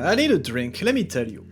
I need a drink, let me tell you.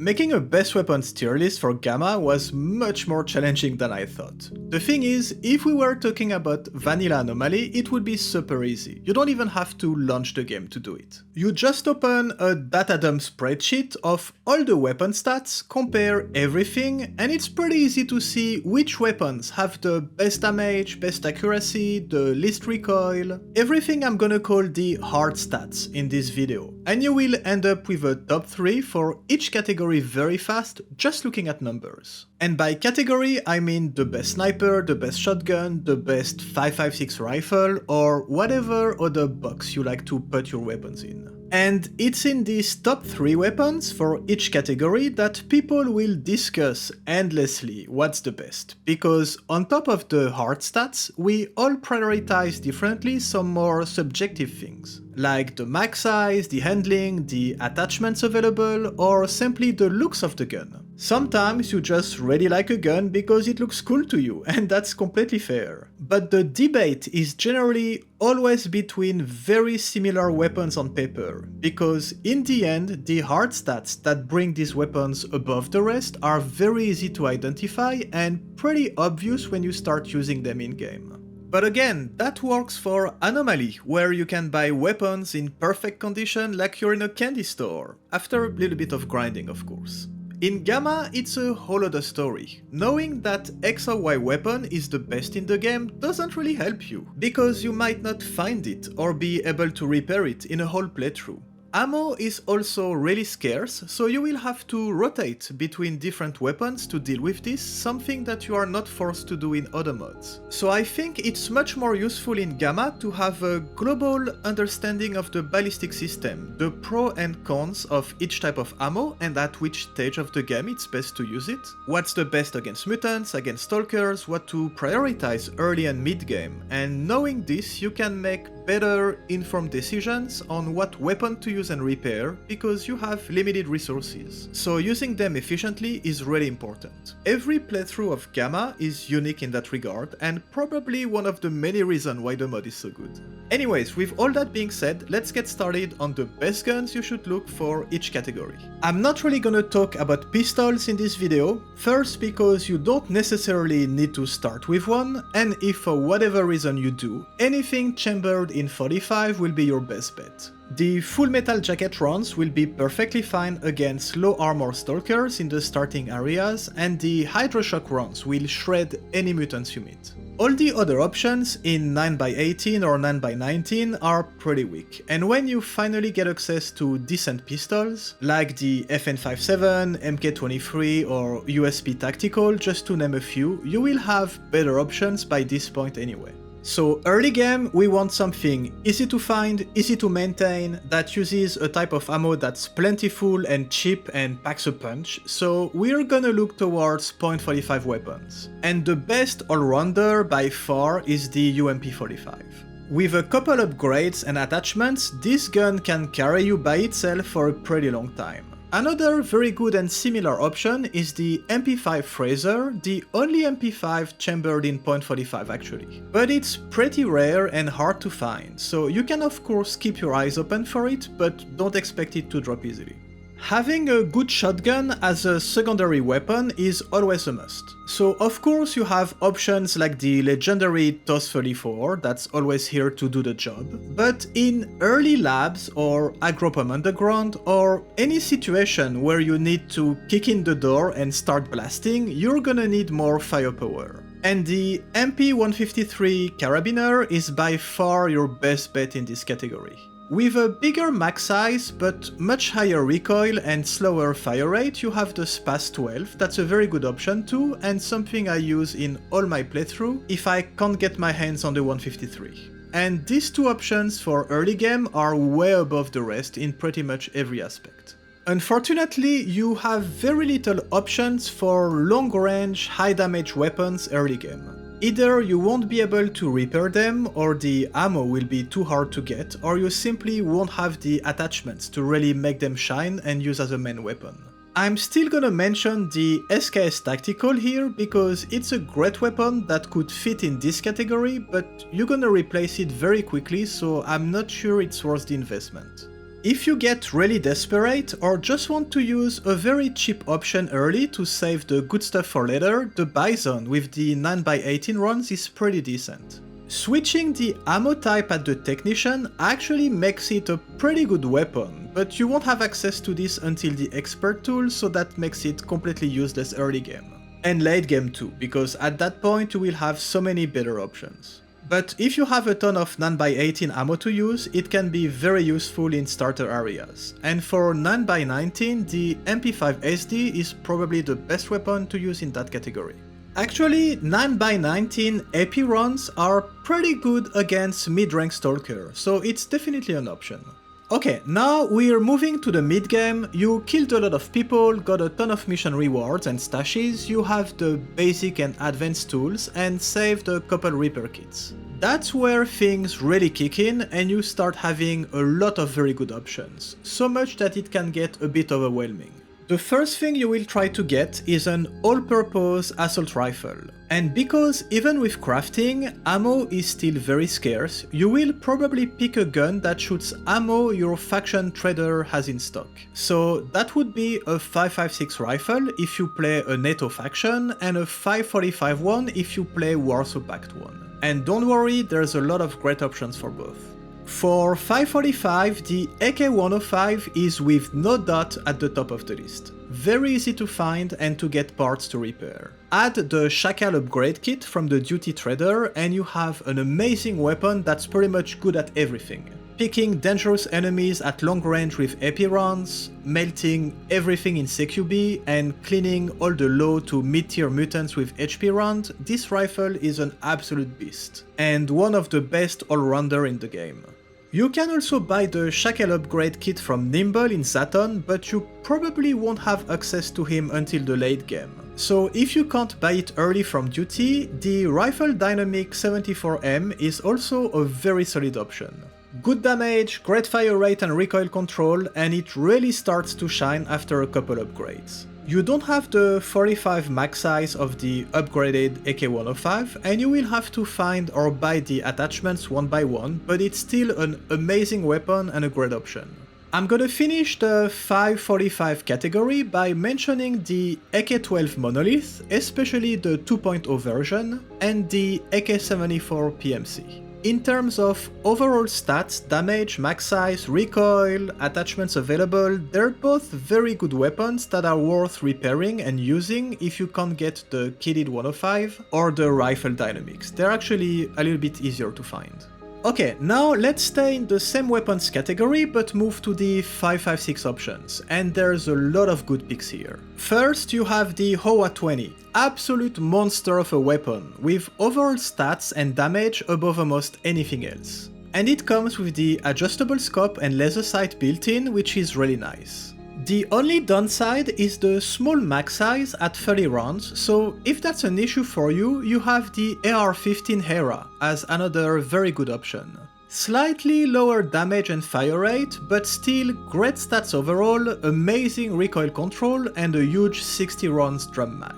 Making a best weapons tier list for Gamma was much more challenging than I thought. The thing is, if we were talking about vanilla Anomaly, it would be super easy. You don't even have to launch the game to do it. You just open a data dump spreadsheet of all the weapon stats, compare everything, and it's pretty easy to see which weapons have the best damage, best accuracy, the least recoil, everything I'm gonna call the hard stats in this video. And you will end up with a top 3 for each category very fast, just looking at numbers. And by category, I mean the best sniper, the best shotgun, the best 5.56 rifle, or whatever other box you like to put your weapons in. And it's in these top 3 weapons for each category that people will discuss endlessly what's the best, because on top of the hard stats, we all prioritize differently some more subjective things, like the mag size, the handling, the attachments available, or simply the looks of the gun. Sometimes you just really like a gun because it looks cool to you, and that's completely fair. But the debate is generally always between very similar weapons on paper, because in the end, the hard stats that bring these weapons above the rest are very easy to identify and pretty obvious when you start using them in-game. But again, that works for Anomaly, where you can buy weapons in perfect condition like you're in a candy store, after a little bit of grinding of course. In Gamma, it's a whole other story. Knowing that X or Y weapon is the best in the game doesn't really help you, because you might not find it or be able to repair it in a whole playthrough. Ammo is also really scarce, so you will have to rotate between different weapons to deal with this, something that you are not forced to do in other mods. So I think it's much more useful in Gamma to have a global understanding of the ballistic system, the pros and cons of each type of ammo and at which stage of the game it's best to use it, what's the best against mutants, against stalkers, what to prioritize early and mid-game, and knowing this you can make better informed decisions on what weapon to use and repair, because you have limited resources. So using them efficiently is really important. Every playthrough of Gamma is unique in that regard, and probably one of the many reasons why the mod is so good. Anyways, with all that being said, let's get started on the best guns you should look for each category. I'm not really gonna talk about pistols in this video, first because you don't necessarily need to start with one, and if for whatever reason you do, anything chambered in 45 will be your best bet. The full metal jacket rounds will be perfectly fine against low armor stalkers in the starting areas, and the hydroshock rounds will shred any mutants you meet. All the other options in 9x18 or 9x19 are pretty weak, and when you finally get access to decent pistols, like the FN57, MK23 or USP Tactical, just to name a few, you will have better options by this point anyway. So early game, we want something easy to find, easy to maintain, that uses a type of ammo that's plentiful and cheap and packs a punch, so we're gonna look towards .45 weapons. And the best all-rounder by far is the UMP45. With a couple upgrades and attachments, this gun can carry you by itself for a pretty long time. Another very good and similar option is the MP5 Fraser, the only MP5 chambered in .45 actually. But it's pretty rare and hard to find, so you can of course keep your eyes open for it, but don't expect it to drop easily. Having a good shotgun as a secondary weapon is always a must. So of course you have options like the legendary TOS 34 that's always here to do the job, but in early labs or Agropom Underground or any situation where you need to kick in the door and start blasting, you're gonna need more firepower. And the MP153 Carabiner is by far your best bet in this category. With a bigger mag size but much higher recoil and slower fire rate, you have the SPAS 12, that's a very good option too, and something I use in all my playthrough if I can't get my hands on the 153. And these two options for early game are way above the rest in pretty much every aspect. Unfortunately, you have very little options for long range, high damage weapons early game. Either you won't be able to repair them, or the ammo will be too hard to get, or you simply won't have the attachments to really make them shine and use as a main weapon. I'm still gonna mention the SKS Tactical here because it's a great weapon that could fit in this category, but you're gonna replace it very quickly, so I'm not sure it's worth the investment. If you get really desperate or just want to use a very cheap option early to save the good stuff for later, the Bison with the 9x18 rounds is pretty decent. Switching the ammo type at the Technician actually makes it a pretty good weapon, but you won't have access to this until the Expert tool, so that makes it completely useless early game. And late game too, because at that point you will have so many better options. But if you have a ton of 9x18 ammo to use, it can be very useful in starter areas. And for 9x19, the MP5 SD is probably the best weapon to use in that category. Actually, 9x19 AP rounds are pretty good against mid-rank Stalker, so it's definitely an option. Okay, now we're moving to the mid-game. You killed a lot of people, got a ton of mission rewards and stashes, you have the basic and advanced tools, and saved a couple repair kits. That's where things really kick in and you start having a lot of very good options, so much that it can get a bit overwhelming. The first thing you will try to get is an all-purpose assault rifle. And because even with crafting, ammo is still very scarce, you will probably pick a gun that shoots ammo your faction trader has in stock. So that would be a 5.56 rifle if you play a NATO faction, and a 5.45 one if you play Warsaw Pact one. And don't worry, there's a lot of great options for both. For 5.45, the AK-105 is with no dot at the top of the list. Very easy to find and to get parts to repair. Add the Shackle upgrade kit from the Duty Trader and you have an amazing weapon that's pretty much good at everything. Picking dangerous enemies at long range with AP rounds, melting everything in CQB, and cleaning all the low to mid-tier mutants with HP round, this rifle is an absolute beast, and one of the best all-rounder in the game. You can also buy the Shackle upgrade kit from Nimble in Zaton, but you probably won't have access to him until the late game. So if you can't buy it early from Duty, the Rifle Dynamic 74M is also a very solid option. Good damage, great fire rate and recoil control, and it really starts to shine after a couple upgrades. You don't have the 45 max size of the upgraded AK-105, and you will have to find or buy the attachments one by one, but it's still an amazing weapon and a great option. I'm gonna finish the 5.45 category by mentioning the AK-12 Monolith, especially the 2.0 version, and the AK-74 PMC. In terms of overall stats, damage, max size, recoil, attachments available, they're both very good weapons that are worth repairing and using if you can't get the kitted 105 or the rifle dynamics. They're actually a little bit easier to find. Okay, now let's stay in the same weapons category but move to the 5.56 options, and there's a lot of good picks here. First, you have the HOA 20, absolute monster of a weapon, with overall stats and damage above almost anything else. And it comes with the adjustable scope and laser sight built in, which is really nice. The only downside is the small max size at 30 rounds, so if that's an issue for you, you have the AR-15 Hera as another very good option. Slightly lower damage and fire rate, but still great stats overall, amazing recoil control and a huge 60 rounds drum mag.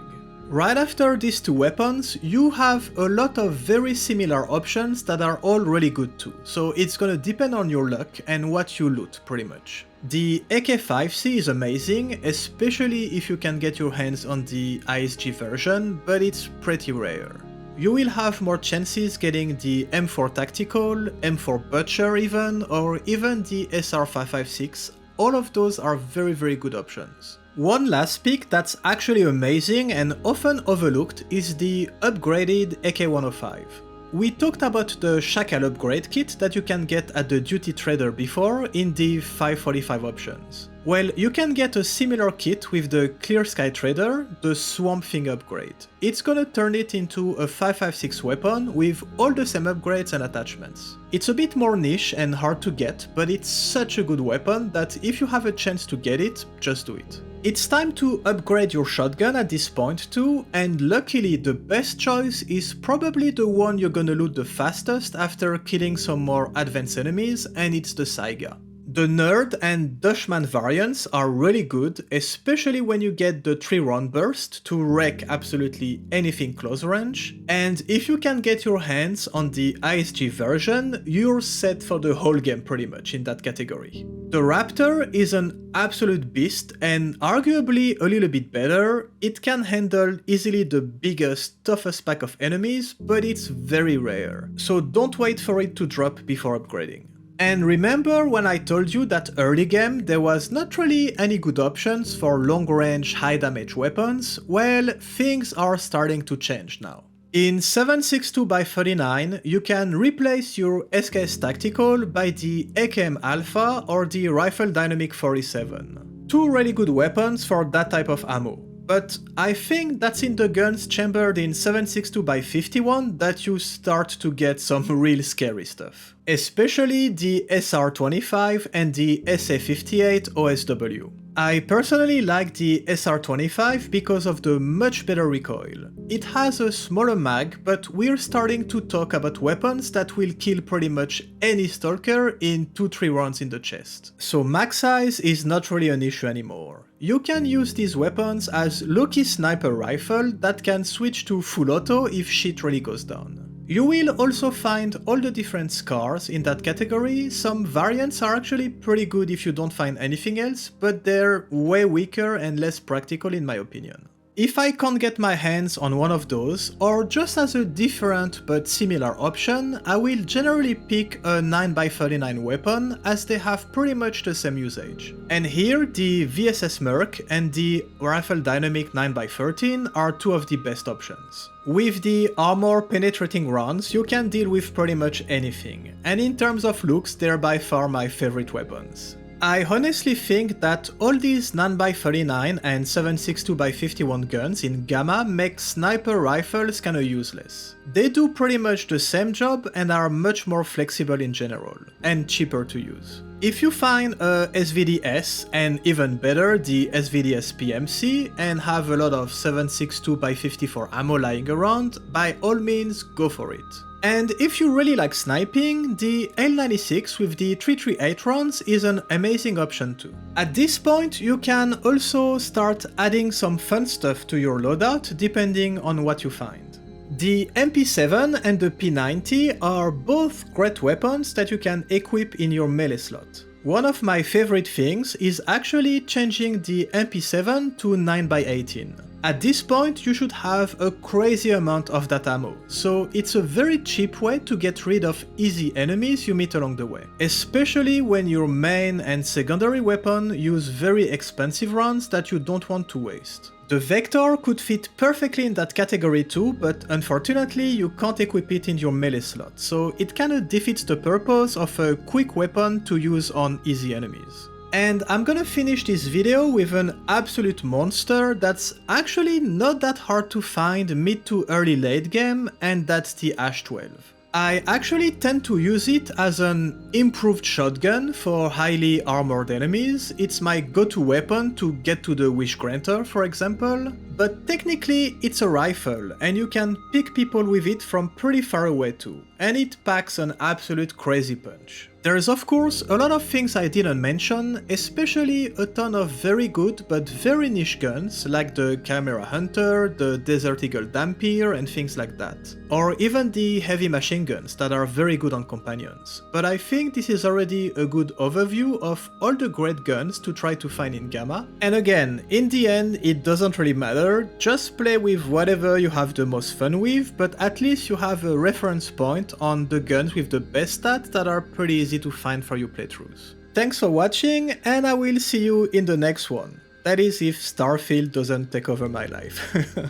Right after these two weapons, you have a lot of very similar options that are all really good too, so it's gonna depend on your luck and what you loot pretty much. The AK-5C is amazing, especially if you can get your hands on the ISG version, but it's pretty rare. You will have more chances getting the M4 Tactical, M4 Butcher even, or even the SR556. All of those are very good options. One last pick that's actually amazing and often overlooked is the upgraded AK-105. We talked about the Shackle upgrade kit that you can get at the Duty Trader before in the 5.45 options. Well, you can get a similar kit with the Clear Sky Trader, the Swamp Thing upgrade. It's gonna turn it into a 5.56 weapon with all the same upgrades and attachments. It's a bit more niche and hard to get, but it's such a good weapon that if you have a chance to get it, just do it. It's time to upgrade your shotgun at this point too, and luckily the best choice is probably the one you're gonna loot the fastest after killing some more advanced enemies, and it's the Saiga. The Nerd and Dutchman variants are really good, especially when you get the 3-round burst to wreck absolutely anything close range, and if you can get your hands on the ISG version, you're set for the whole game pretty much in that category. The Raptor is an absolute beast and arguably a little bit better. It can handle easily the biggest, toughest pack of enemies, but it's very rare, so don't wait for it to drop before upgrading. And remember when I told you that early game there was not really any good options for long range high damage weapons? Well, things are starting to change now. In 7.62x39 you can replace your SKS Tactical by the AKM Alpha or the Rifle Dynamic 47. Two really good weapons for that type of ammo. But I think that's in the guns chambered in 7.62x51 that you start to get some real scary stuff. Especially the SR25 and the SA58 OSW. I personally like the SR25 because of the much better recoil. It has a smaller mag, but we're starting to talk about weapons that will kill pretty much any Stalker in 2-3 rounds in the chest. So mag size is not really an issue anymore. You can use these weapons as low-key sniper rifle that can switch to full auto if shit really goes down. You will also find all the different scars in that category. Some variants are actually pretty good if you don't find anything else, but they're way weaker and less practical in my opinion. If I can't get my hands on one of those, or just as a different but similar option, I will generally pick a 9x39 weapon as they have pretty much the same usage. And here the VSS Merc and the Rifle Dynamic 9x13 are two of the best options. With the armor penetrating rounds you can deal with pretty much anything, and in terms of looks they're by far my favorite weapons. I honestly think that all these 9x39 and 7.62x51 guns in Gamma make sniper rifles kinda useless. They do pretty much the same job and are much more flexible in general, and cheaper to use. If you find a SVD-S, and even better the SVD-S PMC, and have a lot of 7.62x54 ammo lying around, by all means go for it. And if you really like sniping, the L96 with the 338 rounds is an amazing option too. At this point you can also start adding some fun stuff to your loadout depending on what you find. The MP7 and the P90 are both great weapons that you can equip in your melee slot. One of my favorite things is actually changing the MP7 to 9x18. At this point you should have a crazy amount of that ammo, so it's a very cheap way to get rid of easy enemies you meet along the way, especially when your main and secondary weapon use very expensive rounds that you don't want to waste. The Vector could fit perfectly in that category too, but unfortunately you can't equip it in your melee slot, so it kinda defeats the purpose of a quick weapon to use on easy enemies. And I'm gonna finish this video with an absolute monster that's actually not that hard to find mid to early late game, and that's the Ash 12. I actually tend to use it as an improved shotgun for highly armored enemies. It's my go-to weapon to get to the Wish Granter, for example, but technically it's a rifle and you can pick people with it from pretty far away too, and it packs an absolute crazy punch. There's of course a lot of things I didn't mention, especially a ton of very good but very niche guns like the Camera Hunter, the Desert Eagle Dampier and things like that. Or even the heavy machine guns that are very good on companions. But I think this is already a good overview of all the great guns to try to find in Gamma. And again, in the end it doesn't really matter, just play with whatever you have the most fun with, but at least you have a reference point on the guns with the best stats that are pretty easy to find for your playthroughs. Thanks for watching, and I will see you in the next one. That is if Starfield doesn't take over my life.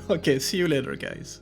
Okay, see you later guys.